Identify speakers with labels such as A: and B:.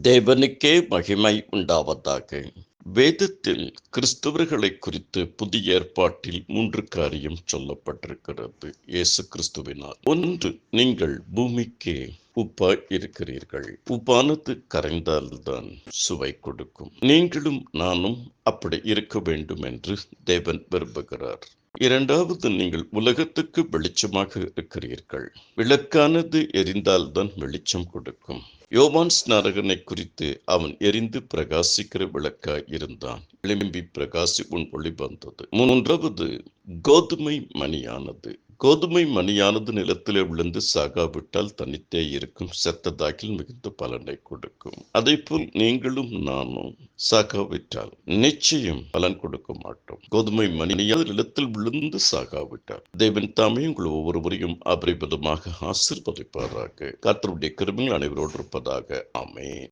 A: தேவனுக்கே மகிமை உண்டாவதாக. வேதத்தில் கிறிஸ்தவர்களை குறித்து புதிய ஏற்பாட்டில் 3 காரியம் சொல்லப்பட்டிருக்கிறது. இயேசு கிறிஸ்துவினால். 1, நீங்கள் பூமிக்கு உப்பாய் இருக்கிறீர்கள். உப்பானது கரைந்தால்தான் சுவை கொடுக்கும். நீங்களும் நானும் அப்படி இருக்க வேண்டும் என்று தேவன் விரும்புகிறார். 2வது, நீங்கள் உலகத்துக்கு வெளிச்சமாக இருக்கிறீர்கள். விளக்கானது எரிந்தால்தான் வெளிச்சம் கொடுக்கும். யோவான் ஸ்நானகனை குறித்து, அவன் எரிந்து பிரகாசிக்கிற விளக்காய் இருந்தான். எழும்பி பிரகாசி உன் ஒளி வந்தது. 3வது, கோதுமை மணியானது நிலத்திலே விழுந்து சாகாவிட்டால் தனித்தே இருக்கும், செத்ததாக்கில் மிகுந்த பலனை கொடுக்கும். அதே போல் நீங்களும் நானும் சாகாவிட்டால் நிச்சயம் பலன் கொடுக்க மாட்டோம். கோதுமை மணியானது நிலத்தில் விழுந்து சாகாவிட்டால் தேவன் தாமே உங்கள் ஒவ்வொருவரையும் அபரிமிதமாக ஆசீர்வதிப்பாராக. கர்த்தருடைய கிருபைகள் அனைவரோடு இருப்பதாக. ஆமென்.